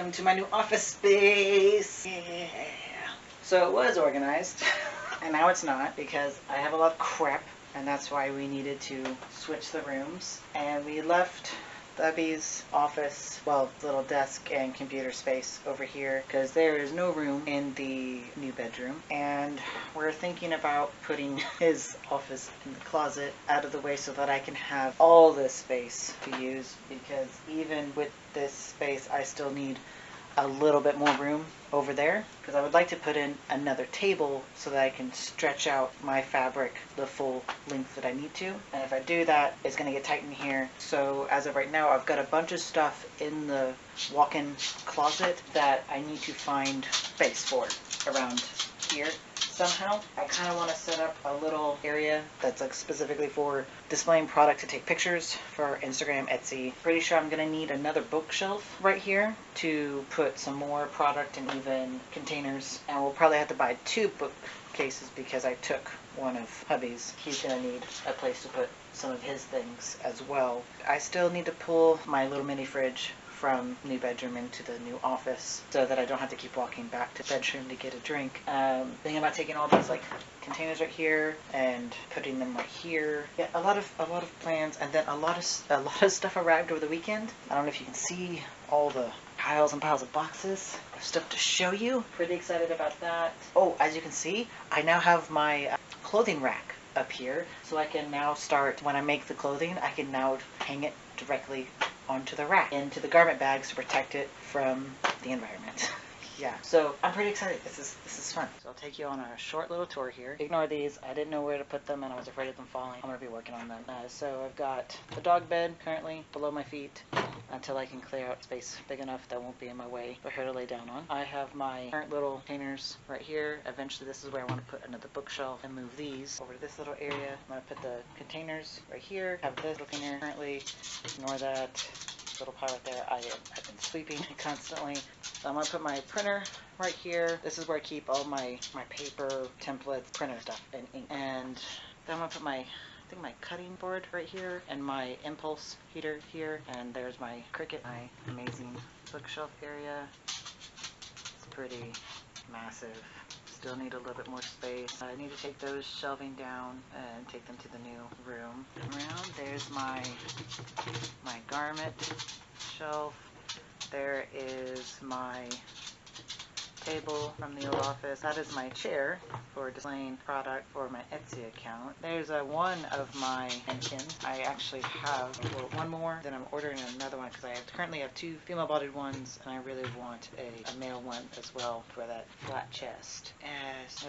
Welcome to my new office space. Yeah. So it was organized, and now it's not because I have a lot of crap, and that's why we needed to switch the rooms. And we left Debbie's office, well, little desk and computer space over here because there is no room in the new bedroom. And we're thinking about putting his office in the closet out of the way so that I can have all this space to use, because even with this space I still need a little bit more room over there, because I would like to put in another table so that I can stretch out my fabric the full length that I need to. And if I do that, it's going to get tight in here. So as of right now, I've got a bunch of stuff in the walk-in closet that I need to find space for around here somehow. I kind of want to set up a little area that's like specifically for displaying product to take pictures for Instagram, Etsy. Pretty sure I'm going to need another bookshelf right here to put some more product and even containers. And we'll probably have to buy 2 bookcases because I took one of hubby's. He's going to need a place to put some of his things as well. I still need to pull my little mini fridge from new bedroom into the new office so that I don't have to keep walking back to bedroom to get a drink. Thinking about taking all these like containers right here and putting them right here. Yeah, a lot of plans, and then a lot of stuff arrived over the weekend. I don't know if you can see all the piles and piles of boxes of stuff to show you. Pretty excited about that. Oh, as you can see, I now have my clothing rack up here, so I can now start, when I make the clothing, I can now hang it directly onto the rack, into the garment bags to protect it from the environment. Yeah, so I'm pretty excited. This is fun. So I'll take you on a short little tour here. Ignore these. I didn't know where to put them and I was afraid of them falling. I'm going to be working on them. So I've got the dog bed currently below my feet until I can clear out space big enough that won't be in my way for her to lay down on. I have my current little containers right here. Eventually this is where I want to put another bookshelf and move these over to this little area. I'm going to put the containers right here. Have this little container currently. Ignore that little pile right there. I've been sweeping constantly. So I'm going to put my printer right here. This is where I keep all my paper, templates, printer stuff, and ink. And then I'm going to put my cutting board right here, and my impulse heater here. And there's my Cricut, my amazing bookshelf area. It's pretty massive. Still need a little bit more space. I need to take those shelving down and take them to the new room. Around there's my garment shelf. There is my table from the old office. That is my chair for displaying product for my Etsy account. There's one of my mannequins. I actually have one more, then I'm ordering another one because I currently have 2 female bodied ones, and I really want a male one as well for that flat chest. As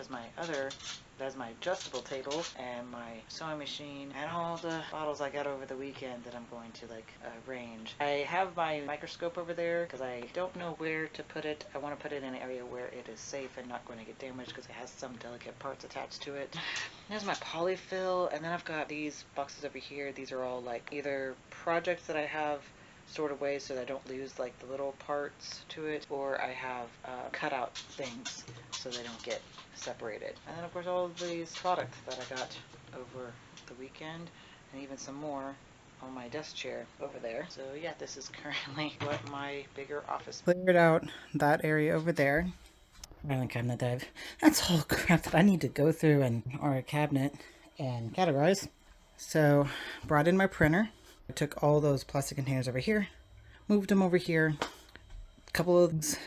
there's my adjustable table and my sewing machine and all the bottles I got over the weekend that I'm going to arrange. I have my microscope over there because I don't know where to put it. I want to put it in an area where it is safe and not going to get damaged because it has some delicate parts attached to it. There's my polyfill, and then I've got these boxes over here. These are all either projects that I have stored away so that I don't lose the little parts to it, or I have cut out things so they don't get separated. And then of course all of these products that I got over the weekend, and even some more on my desk chair over there. So yeah, this is currently what my bigger office. Cleared out that area over there. Filing cabinet dive. That's all crap that I need to go through or a cabinet and categorize. So brought in my printer. I took all those plastic containers over here, moved them over here. A couple of things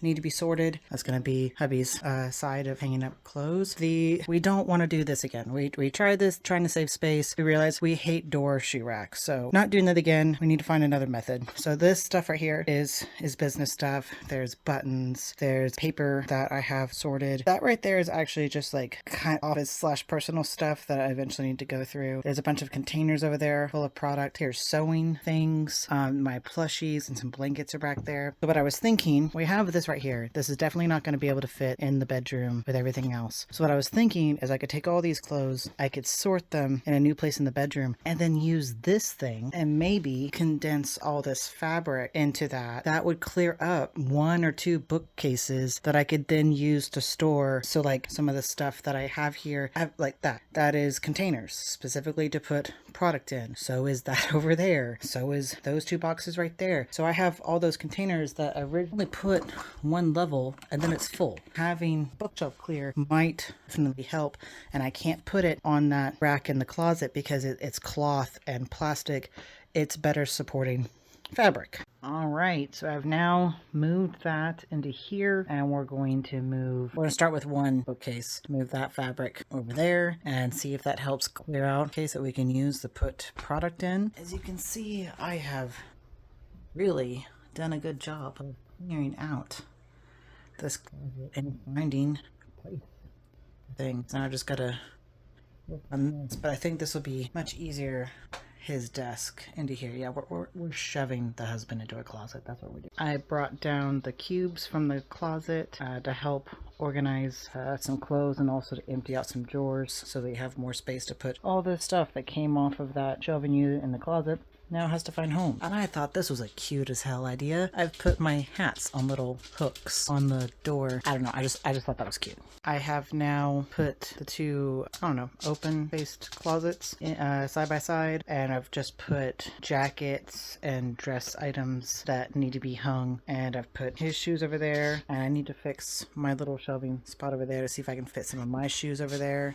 need to be sorted. That's going to be hubby's side of hanging up clothes. We don't want to do this again. We tried this trying to save space. We realized we hate door shoe racks, so not doing that again. We need to find another method. So this stuff right here is business stuff. There's buttons, there's paper that I have sorted. That right there is actually just kind of office/personal stuff that I eventually need to go through. There's a bunch of containers over there full of product. Here's sewing things. My plushies and some blankets are back there. So what I was thinking, we have this this right here. This is definitely not going to be able to fit in the bedroom with everything else. So what I was thinking is I could take all these clothes, I could sort them in a new place in the bedroom, and then use this thing and maybe condense all this fabric into that. That would clear up 1 or 2 bookcases that I could then use to store. So like some of the stuff that I have here, like that is containers specifically to put product in. So is that over there. So is those 2 boxes right there. So I have all those containers that I originally put one level and then it's full. Having bookshelf clear might definitely help, and I can't put it on that rack in the closet because it's cloth and plastic. It's better supporting fabric. All right, so I've now moved that into here, and we're going to start with one bookcase, move that fabric over there and see if that helps clear out a case that we can use to put product in. As you can see, I have really done a good job of clearing out this closet and finding things. Now I just gotta work on this, but I think this will be much easier. His desk into here. Yeah, we're shoving the husband into a closet. That's what we do. I brought down the cubes from the closet to help organize some clothes and also to empty out some drawers so that you have more space to put all the stuff that came off of that shelving unit in the closet. Now has to find home. And I thought this was a cute as hell idea. I've put my hats on little hooks on the door. I don't know, I just thought that was cute. I have now put the 2, I don't know, open faced closets side by side, and I've just put jackets and dress items that need to be hung, and I've put his shoes over there, and I need to fix my little shelving spot over there to see if I can fit some of my shoes over there.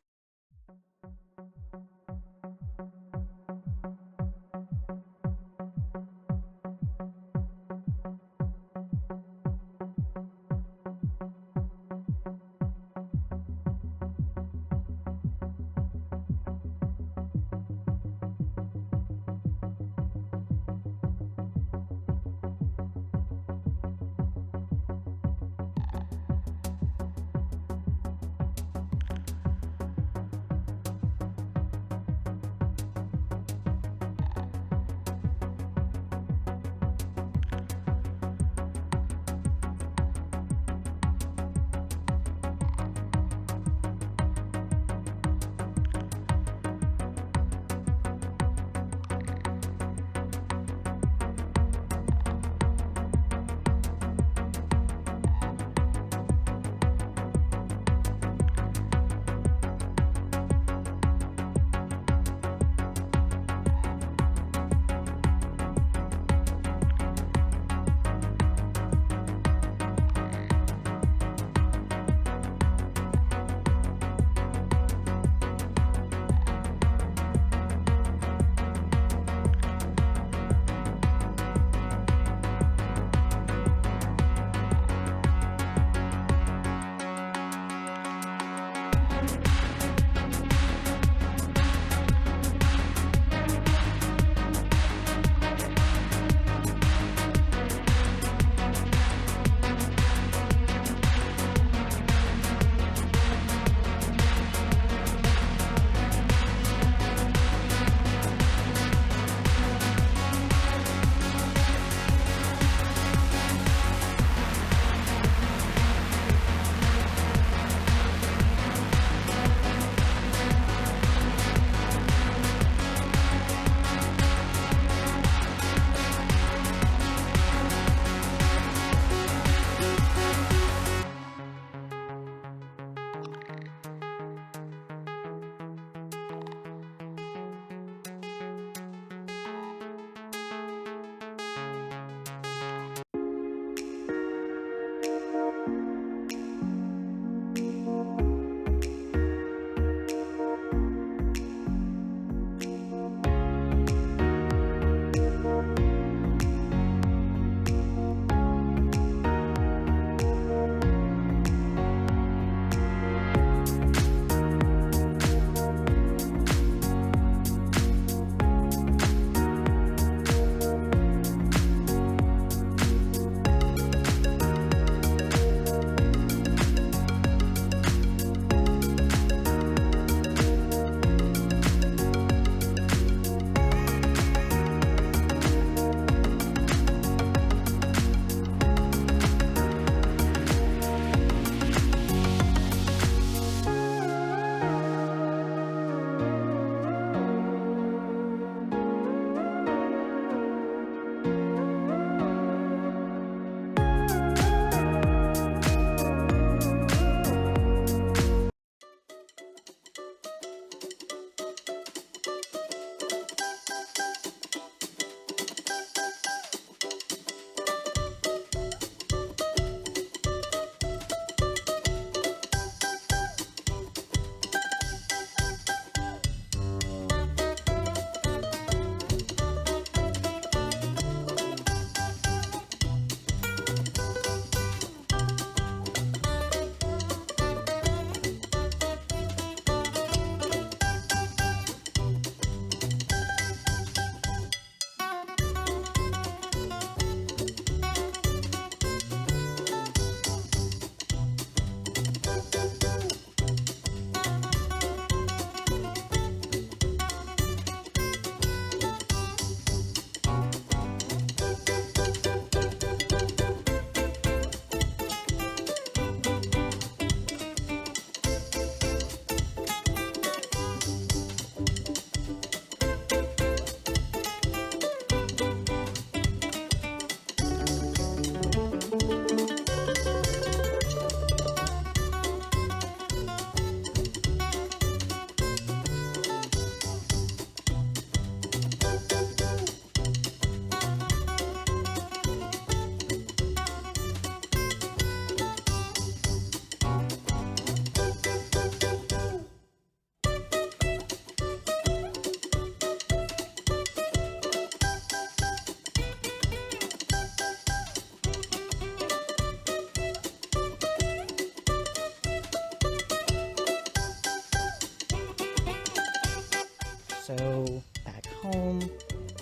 So back home,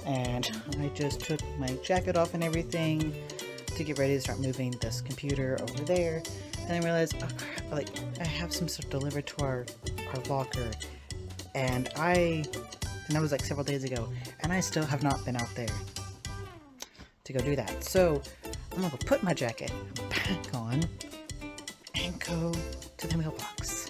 and I just took my jacket off and everything to get ready to start moving this computer over there, and I realized, oh crap, like I have some stuff delivered to our locker, and that was like several days ago, and I still have not been out there to go do that. So I'm gonna go put my jacket back on and go to the mailbox.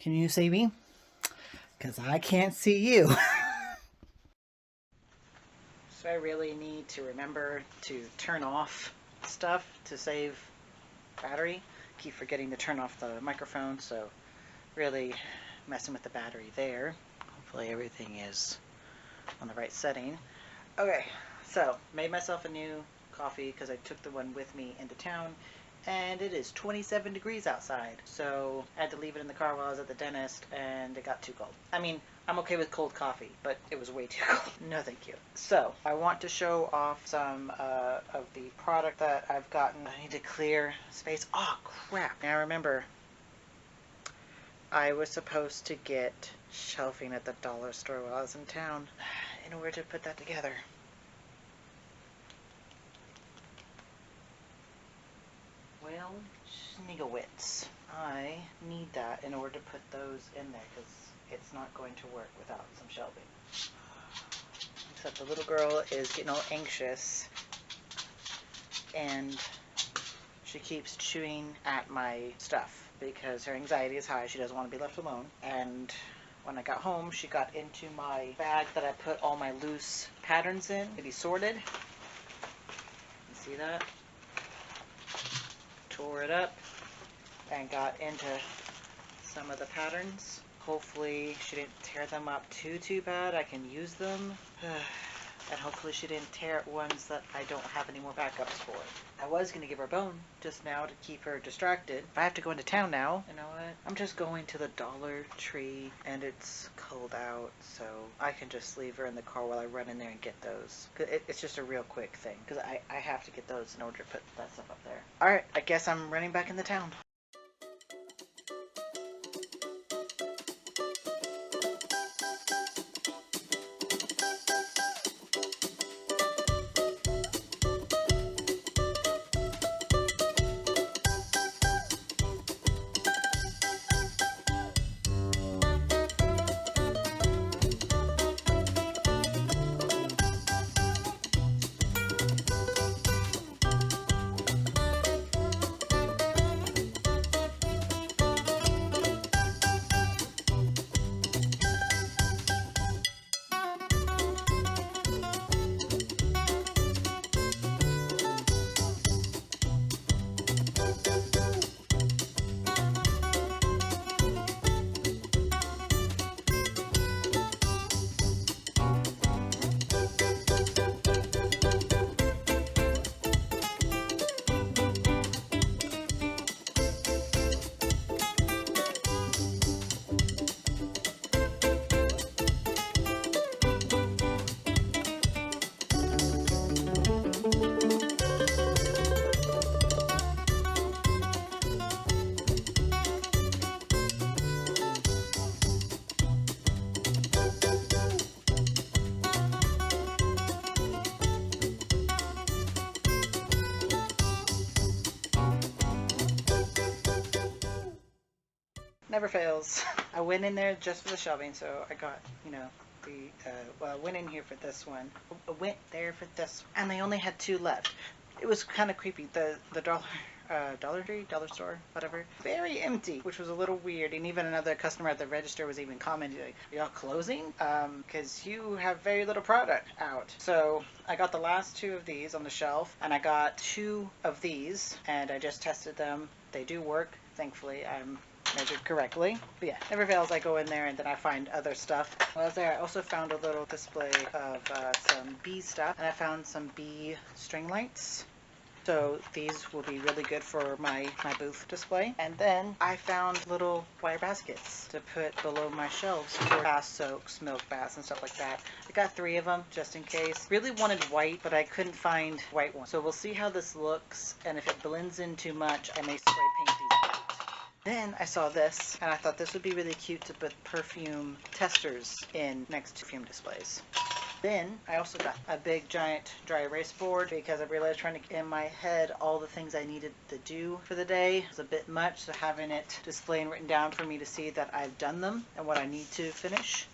Can you see me? Because I can't see you. So I really need to remember to turn off stuff to save battery. Keep forgetting to turn off the microphone, so really messing with the battery there. Hopefully everything is on the right setting. Okay, so made myself a new coffee because I took the one with me into town, and it is 27 degrees outside, so I had to leave it in the car while I was at the dentist, and it got too cold. I mean, I'm okay with cold coffee, but it was way too cold. No thank you. So I want to show off some of the product that I've gotten. I need to clear space. Oh crap. Now remember, I was supposed to get shelving at the dollar store while I was in town in order to put that together. Well, Schniggowitz. I need that in order to put those in there because it's not going to work without some shelving. Except the little girl is getting all anxious and she keeps chewing at my stuff because her anxiety is high. She doesn't want to be left alone. And when I got home, she got into my bag that I put all my loose patterns in to be sorted. You see that? Tore it up and got into some of the patterns. Hopefully she didn't tear them up too bad. I can use them. And hopefully she didn't tear ones that I don't have any more backups for. I was going to give her a bone just now to keep her distracted. If I have to go into town now, you know what? I'm just going to the Dollar Tree and it's cold out, so I can just leave her in the car while I run in there and get those. It's just a real quick thing because I have to get those in order to put that stuff up there. Alright, I guess I'm running back in the town. Never fails. I went in there just for the shelving, so I got, you know, I went in here for this one. I went there for this one, and they only had 2 left. It was kind of creepy. The Dollar Tree, Dollar Store, whatever, very empty, which was a little weird. And even another customer at the register was even commenting, like, "Are y'all closing? Because you have very little product out." So I got the last 2 of these on the shelf, and I got 2 of these, and I just tested them. They do work, thankfully. I'm measured correctly. But yeah, never fails. I go in there and then I find other stuff. While I was there, I also found a little display of some bee stuff, and I found some bee string lights. So these will be really good for my booth display. And then I found little wire baskets to put below my shelves for bath soaks, milk baths, and stuff like that. I got 3 of them just in case. Really wanted white, but I couldn't find white ones. So we'll see how this looks, and if it blends in too much, I may spray paint these white. Then I saw this, and I thought this would be really cute to put perfume testers in next to perfume displays. Then I also got a big giant dry erase board because I realized trying to get in my head all the things I needed to do for the day was a bit much, so having it displayed and written down for me to see that I've done them and what I need to finish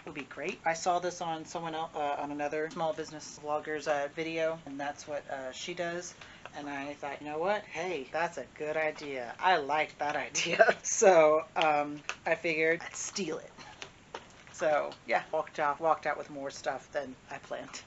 would be great. I saw this on someone else, on another small business vlogger's video, and that's what she does. And I thought, you know what? Hey, that's a good idea. I like that idea. So I figured I'd steal it. So yeah, walked out with more stuff than I planned.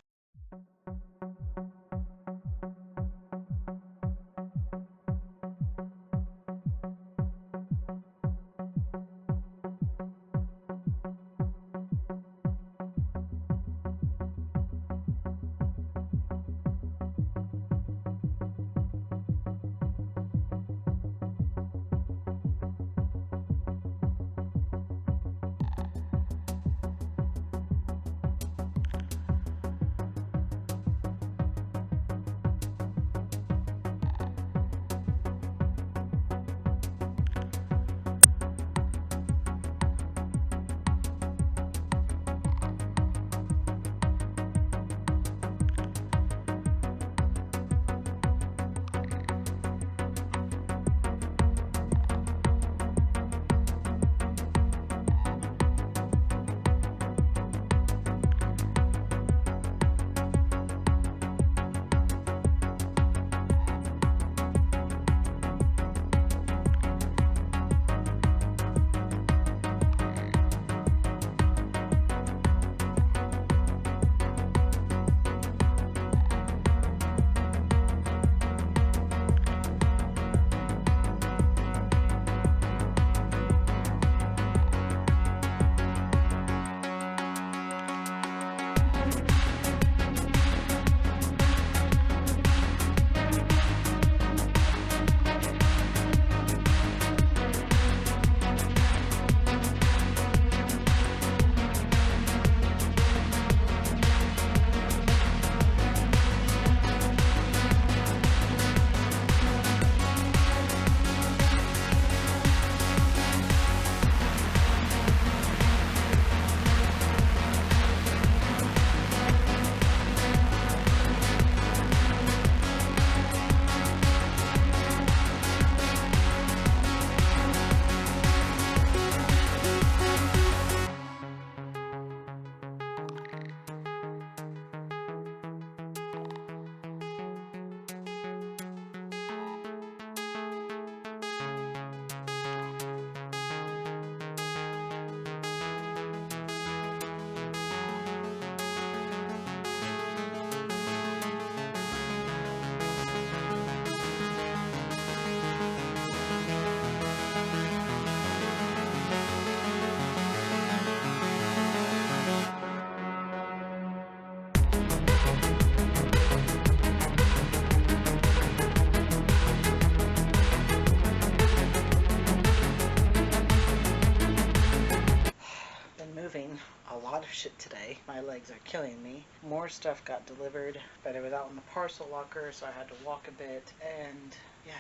Shit today. My legs are killing me. More stuff got delivered, but it was out in the parcel locker, so I had to walk a bit. And yeah,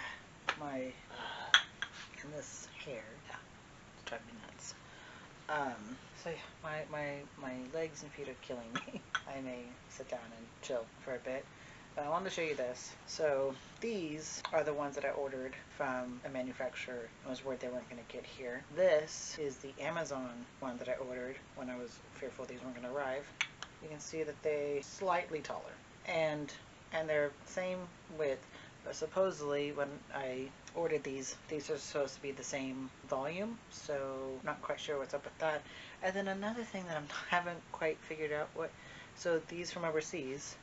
my and this hair, yeah, it's driving me nuts. So yeah, my legs and feet are killing me. I may sit down and chill for a bit. But I wanted to show you this. So these are the ones that I ordered from a manufacturer. I was worried they weren't going to get here. This is the Amazon one that I ordered when I was fearful these weren't going to arrive. You can see that they slightly taller, and they're same width. But supposedly when I ordered these are supposed to be the same volume, so not quite sure what's up with that. And then another thing that I haven't quite figured out so these from overseas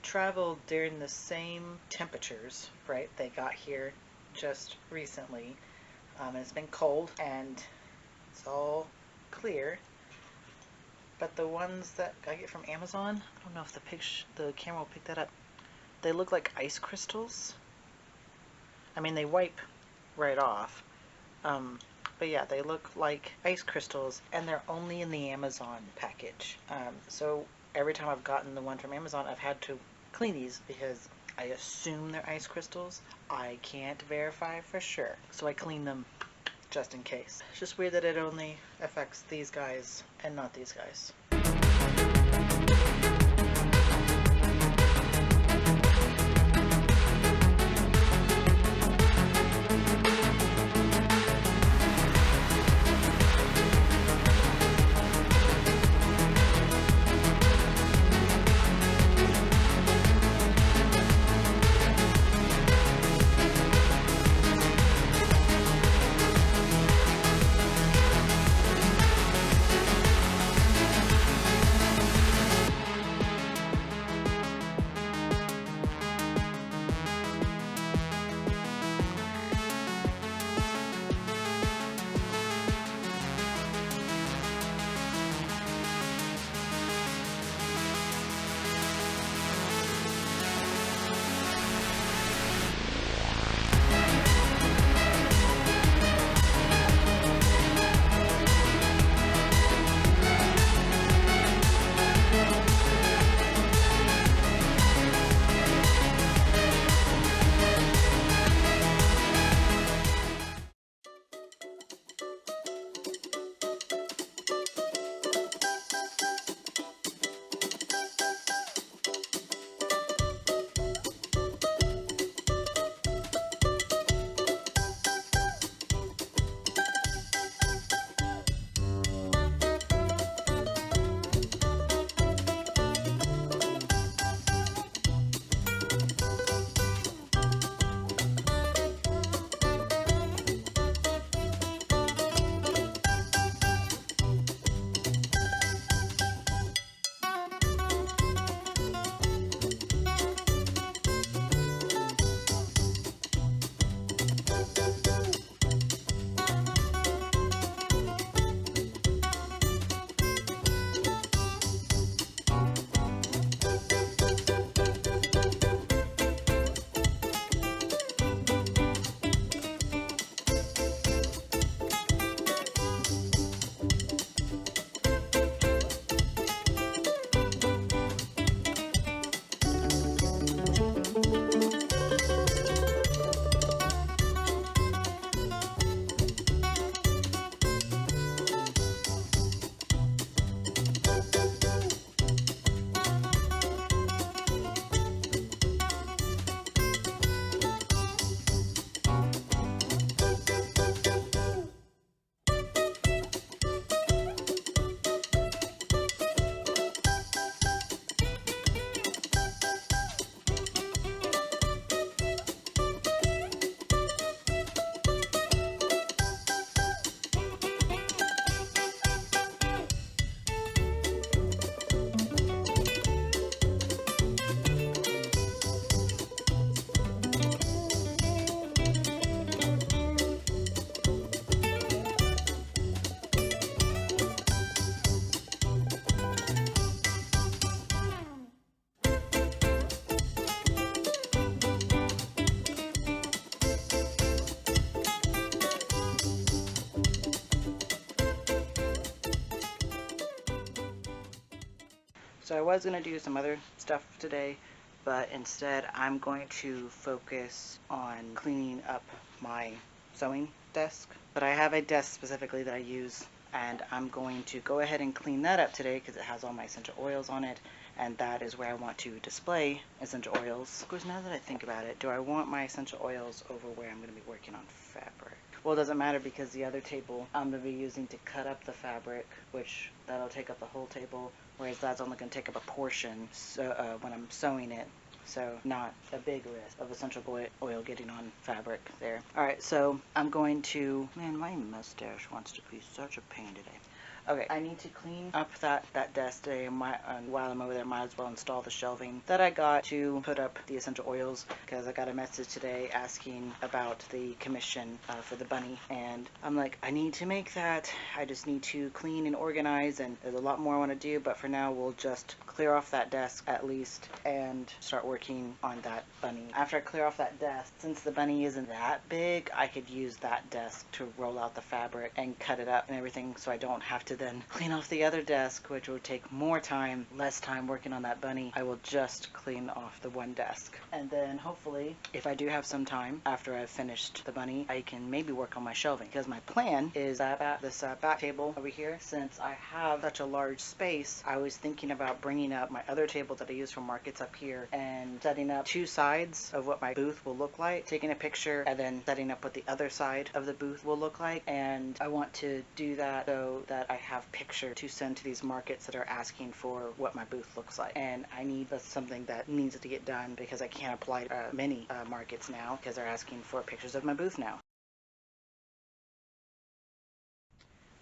traveled during the same temperatures, right? They got here just recently, It's been cold and it's all clear. But the ones that I get from Amazon, I don't know if the camera will pick that up. They look like ice crystals. I mean, they wipe right off. But yeah, they look like ice crystals, and they're only in the Amazon package. So every time I've gotten the one from Amazon, I've had to clean these because I assume they're ice crystals. I can't verify for sure, so I clean them just in case. It's just weird that it only affects these guys and not these guys. So I was going to do some other stuff today, but instead I'm going to focus on cleaning up my sewing desk. But I have a desk specifically that I use, and I'm going to go ahead and clean that up today because it has all my essential oils on it, and that is where I want to display essential oils. Of course, now that I think about it, do I want my essential oils over where I'm going to be working on fabric? Well, it doesn't matter because the other table I'm going to be using to cut up the fabric, which that'll take up the whole table, whereas that's only going to take up a portion so, when I'm sewing it. So not a big risk of essential oil getting on fabric there. Alright, so I'm going to, man, my mustache wants to be such a pain today. Okay, I need to clean up that desk today. While I'm over there, might as well install the shelving that I got to put up the essential oils, because I got a message today asking about the commission for the bunny, and I'm like, I need to make that. I just need to clean and organize, and there's a lot more I want to do, but for now we'll just clear off that desk at least and start working on that bunny. After I clear off that desk, since the bunny isn't that big, I could use that desk to roll out the fabric and cut it up and everything, so I don't have to then clean off the other desk, which will take more time, less time working on that bunny. I will just clean off the one desk, and then hopefully, if I do have some time after I've finished the bunny, I can maybe work on my shelving, because my plan is that this back table over here, since I have such a large space, I was thinking about bringing up my other table that I use for markets up here and setting up two sides of what my booth will look like, taking a picture and then setting up what the other side of the booth will look like. And I want to do that so that I have picture to send to these markets that are asking for what my booth looks like. And that's something that needs to get done, because I can't apply to many markets now because they're asking for pictures of my booth now.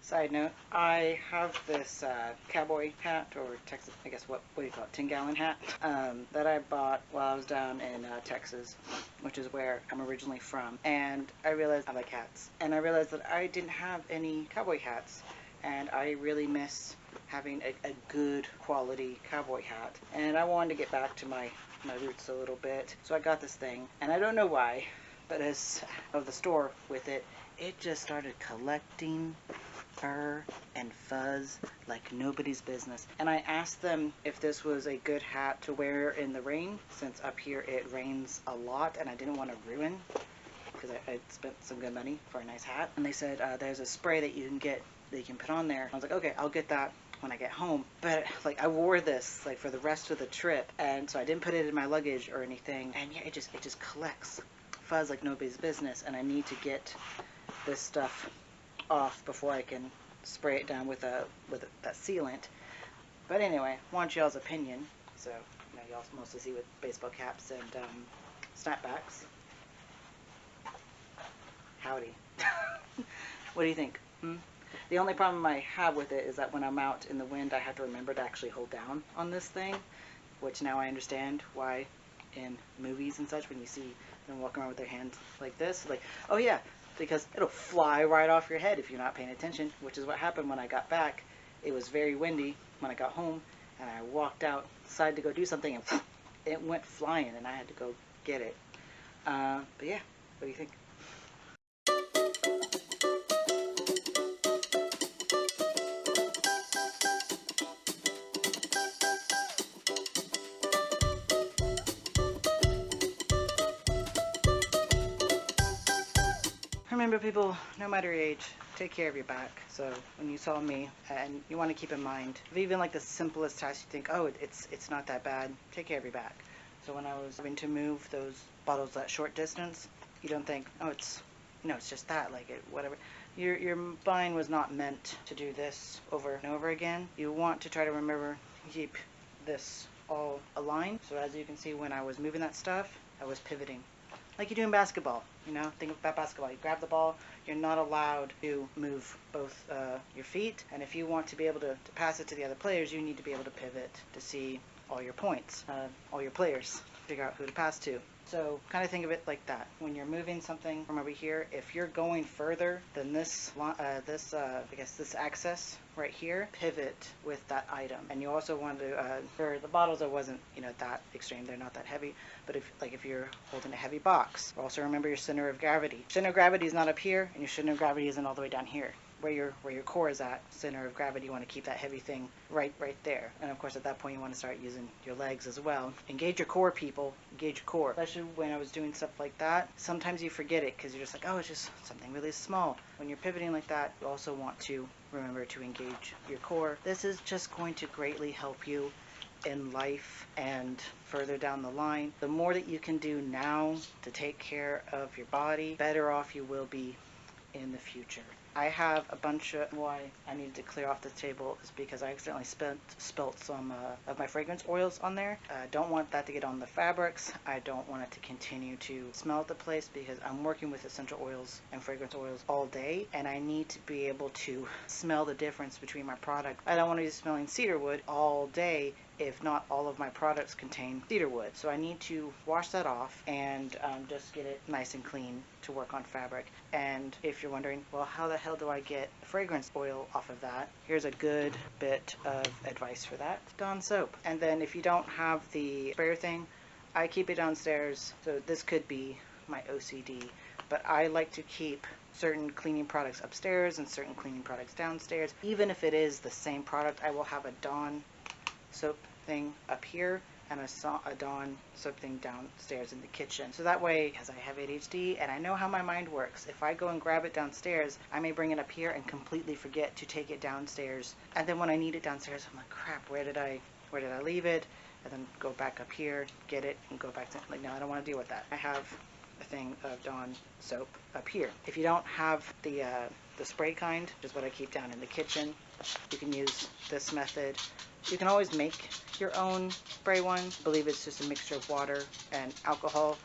Side note, I have this cowboy hat, or Texas, I guess, what do you call it, 10-gallon hat, that I bought while I was down in Texas, which is where I'm originally from. And I realized I like hats. And I realized that I didn't have any cowboy hats. And I really miss having a good quality cowboy hat. And I wanted to get back to my roots a little bit. So I got this thing. And I don't know why, but as of the store with it, it just started collecting fur and fuzz like nobody's business. And I asked them if this was a good hat to wear in the rain, since up here it rains a lot and I didn't want to ruin, because I spent some good money for a nice hat. And they said there's a spray that you can get that you can put on there. I was like, okay, I'll get that when I get home. But like, I wore this like for the rest of the trip, and so I didn't put it in my luggage or anything, and yeah, it just collects fuzz like nobody's business. And I need to get this stuff off before I can spray it down with that sealant. But anyway, want y'all's opinion. So y'all mostly see with baseball caps and snapbacks. Howdy. What do you think? The only problem I have with it is that when I'm out in the wind, I have to remember to actually hold down on this thing, which now I understand why in movies and such, when you see them walking around with their hands like this, like, oh yeah, because it'll fly right off your head if you're not paying attention, which is what happened when I got back. It was very windy when I got home, and I walked outside to go do something, and it went flying, and I had to go get it. But yeah, what do you think? Remember, people, no matter your age, take care of your back. So when you saw me, and you want to keep in mind, if even like the simplest task, you think, oh, it's not that bad, take care of your back. So when I was having to move those bottles that short distance, you don't think, oh, it's just that, like whatever. Your mind was not meant to do this over and over again. You want to try to remember, keep this all aligned. So as you can see, when I was moving that stuff, I was pivoting. Like you do in basketball, think about basketball. You grab the ball, you're not allowed to move both your feet, and if you want to be able to pass it to the other players, you need to be able to pivot to see all your points, all your players, figure out who to pass to. So kind of think of it like that. When you're moving something from over here, if you're going further than this axis right here, pivot with that item. And you also want to, for the bottles, it wasn't, that extreme. They're not that heavy. But if you're holding a heavy box, also remember your center of gravity. Center of gravity is not up here, and your center of gravity isn't all the way down here. Where your core is at, center of gravity, you want to keep that heavy thing right there. And of course, at that point, you want to start using your legs as well. Engage your core, people. Engage your core. Especially when I was doing stuff like that, sometimes you forget it because you're just like, oh, it's just something really small. When you're pivoting like that, you also want to remember to engage your core. This is just going to greatly help you in life and further down the line. The more that you can do now to take care of your body, better off you will be in the future. I have a bunch of, why I needed to clear off the table is because I accidentally spilt some of my fragrance oils on there. Don't want that to get on the fabrics. I don't want it to continue to smell at the place because I'm working with essential oils and fragrance oils all day, and I need to be able to smell the difference between my product. I don't want to be smelling cedarwood all day if not all of my products contain cedarwood. So I need to wash that off and just get it nice and clean to work on fabric. And if you're wondering, well, how the hell do I get fragrance oil off of that? Here's a good bit of advice for that. Dawn soap. And then if you don't have the sprayer thing, I keep it downstairs. So this could be my OCD, but I like to keep certain cleaning products upstairs and certain cleaning products downstairs. Even if it is the same product, I will have a Dawn soap thing up here and a Dawn soap thing downstairs in the kitchen. So that way, because I have ADHD and I know how my mind works, if I go and grab it downstairs, I may bring it up here and completely forget to take it downstairs. And then when I need it downstairs, I'm like, crap, where did I leave it? And then go back up here, get it, and go back to, like, no, I don't want to deal with that. I have a thing of Dawn soap up here. If you don't have the spray kind, which is what I keep down in the kitchen, you can use this method. You can always make your own spray one. I believe it's just a mixture of water and alcohol.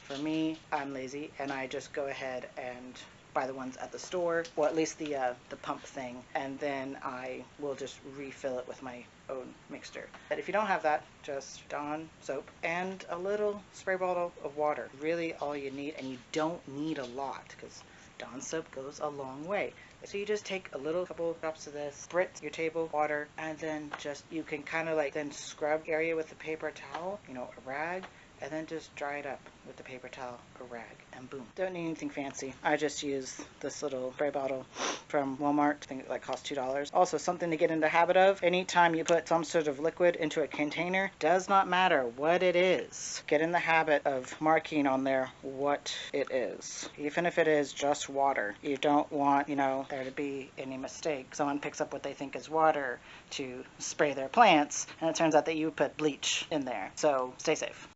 For me, I'm lazy and I just go ahead and buy the ones at the store, or at least the pump thing, and then I will just refill it with my own mixture. But if you don't have that, just Dawn soap and a little spray bottle of water. Really all you need, and you don't need a lot because Dawn soap goes a long way. So you just take a little couple drops of this, spritz your table water, and then just, you can kind of like then scrub area with the paper towel, you know, a rag, and then just dry it up with the paper towel or rag, and boom. Don't need anything fancy. I just use this little spray bottle from Walmart. I think it like costs $2. Also, something to get in the habit of, anytime you put some sort of liquid into a container, does not matter what it is, get in the habit of marking on there what it is. Even if it is just water. You don't want, you know, there to be any mistake. Someone picks up what they think is water to spray their plants, and it turns out that you put bleach in there. So stay safe.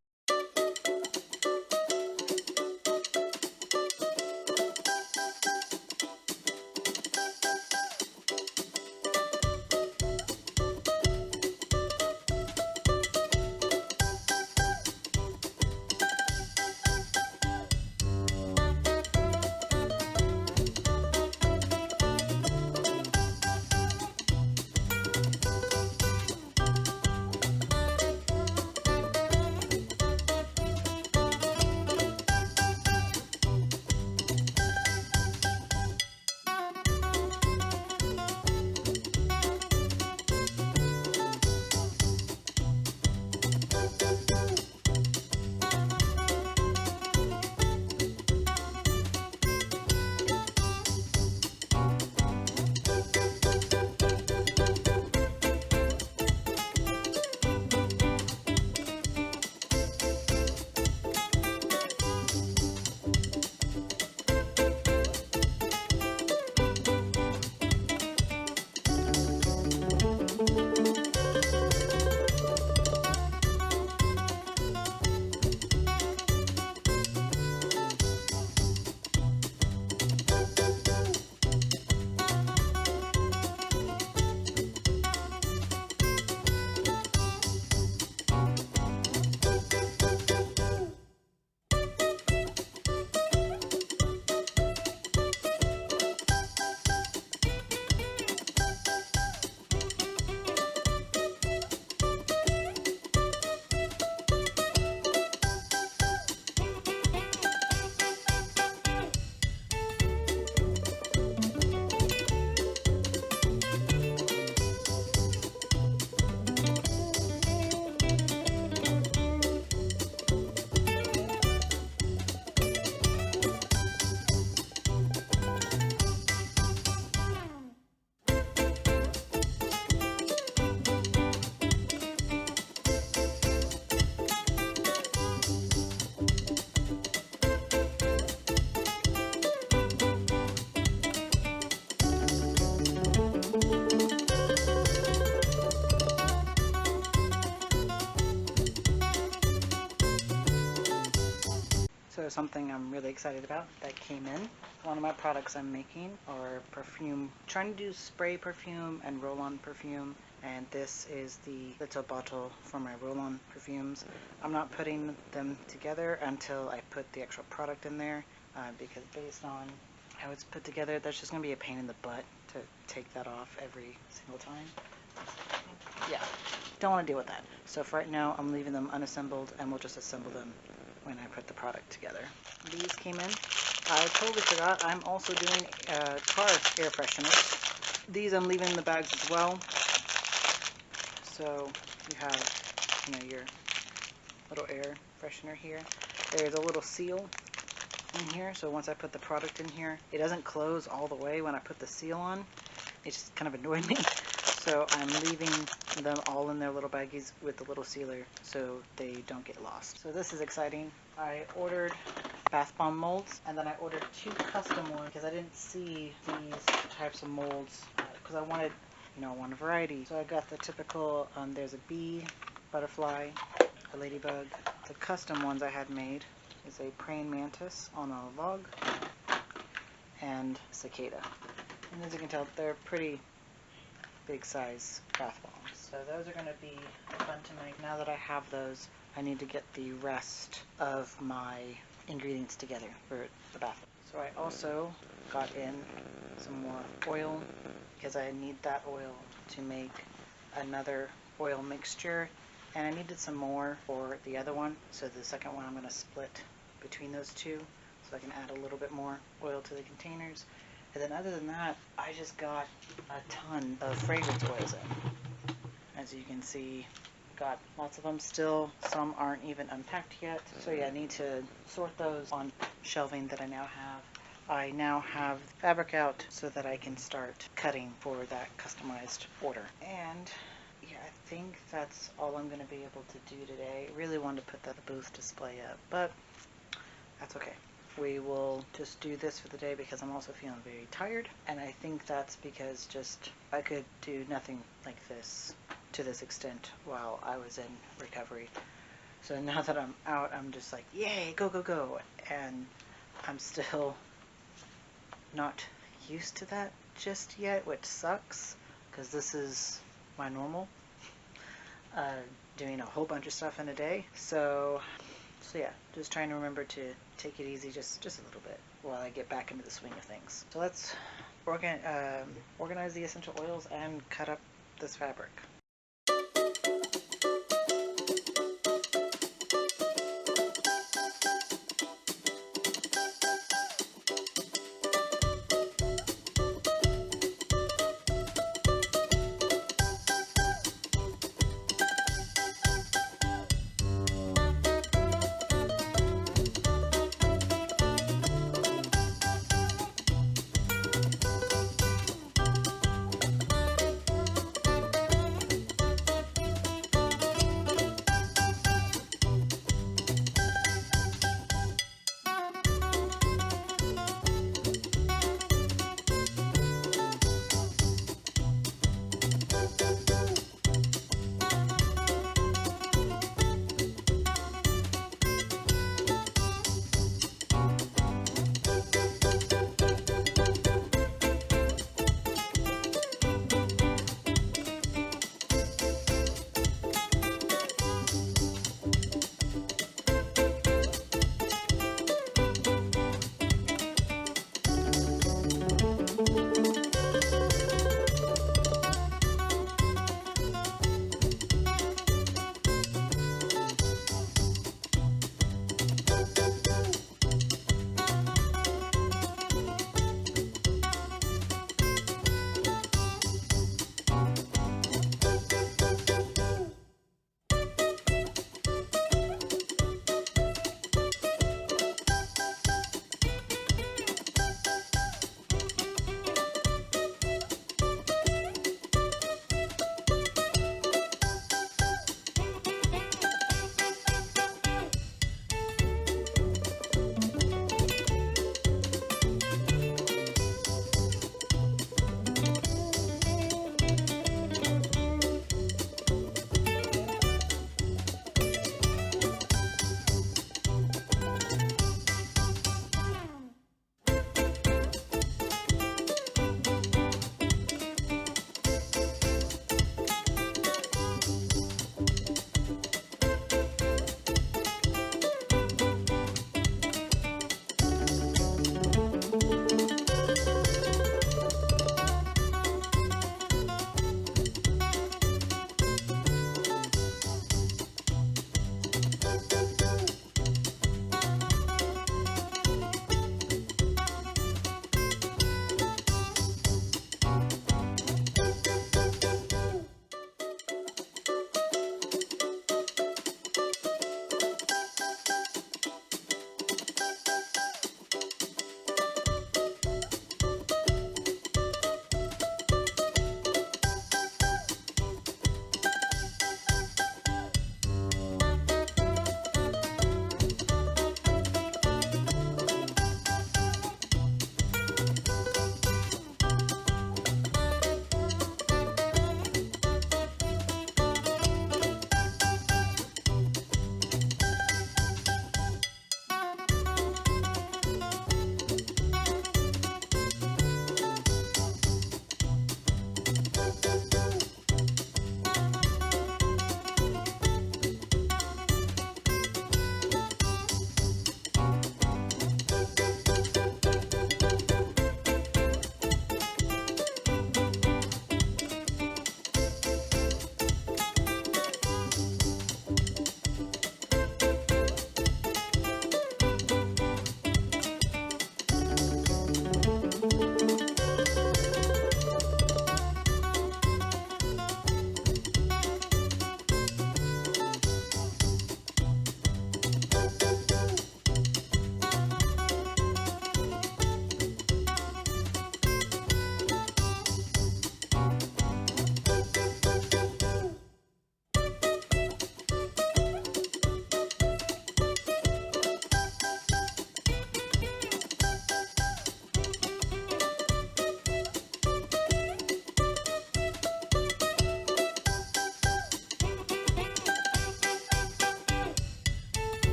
So something I'm really excited about that came in. One of my products I'm making are perfume, trying to do spray perfume and roll-on perfume. And this is the little bottle for my roll-on perfumes. I'm not putting them together until I put the actual product in there because based on how it's put together, that's just going to be a pain in the butt to take that off every single time. Yeah, don't want to deal with that. So for right now, I'm leaving them unassembled and we'll just assemble them when I put the product together. These came in. I totally forgot I'm also doing car air fresheners. These I'm leaving in the bags as well. So you have, your little air freshener here. There's a little seal in here, so once I put the product in here, it doesn't close all the way when I put the seal on. It just kind of annoyed me. So I'm leaving them all in their little baggies with the little sealer so they don't get lost. So this is exciting. I ordered bath bomb molds, and then I ordered 2 custom ones because I didn't see these types of molds because I wanted one variety. So I got the typical, there's a bee, butterfly, a ladybug. The custom ones I had made is a praying mantis on a log and cicada. And as you can tell, they're pretty big size bath bombs. So those are going to be fun to make. Now that I have those, I need to get the rest of my ingredients together for the bath. So I also got in some more oil because I need that oil to make another oil mixture, and I needed some more for the other one. So the second one I'm going to split between those two so I can add a little bit more oil to the containers. And then other than that, I just got a ton of fragrance oils in. As you can see, got lots of them still. Some aren't even unpacked yet. So yeah, I need to sort those on shelving that I now have. I now have fabric out so that I can start cutting for that customized order. And yeah, I think that's all I'm going to be able to do today. I really wanted to put that booth display up, but that's okay. We will just do this for the day because I'm also feeling very tired. And I think that's because I could do nothing like this to this extent while I was in recovery. So now that I'm out, I'm just like, yay, go, go, go. And I'm still not used to that just yet, which sucks because this is my normal, doing a whole bunch of stuff in a day. So yeah, just trying to remember to take it easy just a little bit while I get back into the swing of things. So let's organize the essential oils and cut up this fabric.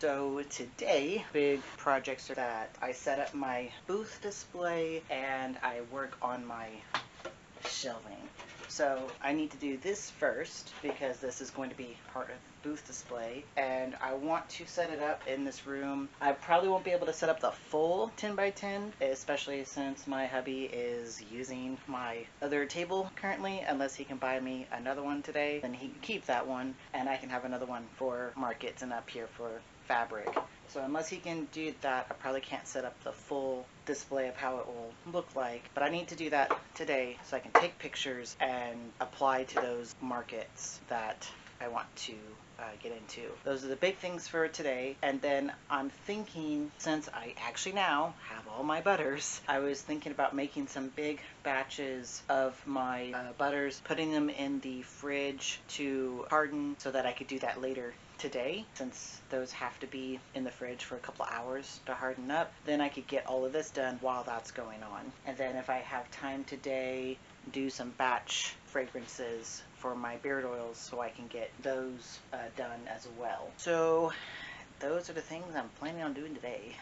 So today, big projects are that I set up my booth display and I work on my shelving. So I need to do this first because this is going to be part of the booth display, and I want to set it up in this room. I probably won't be able to set up the full 10 by 10, especially since my hubby is using my other table currently. Unless he can buy me another one today, then he can keep that one and I can have another one for markets and up here for fabric. So unless he can do that, I probably can't set up the full display of how it will look like. But I need to do that today so I can take pictures and apply to those markets that I want to get into. Those are the big things for today. And then I'm thinking, since I actually now have all my butters, I was thinking about making some big batches of my butters, putting them in the fridge to harden so that I could do that later today, since those have to be in the fridge for a couple hours to harden up. Then I could get all of this done while that's going on. And then if I have time today, do some batch fragrances for my beard oils so I can get those done as well. So those are the things I'm planning on doing today.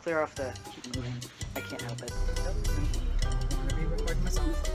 Clear off the... I can't help it. I'm gonna be recording myself.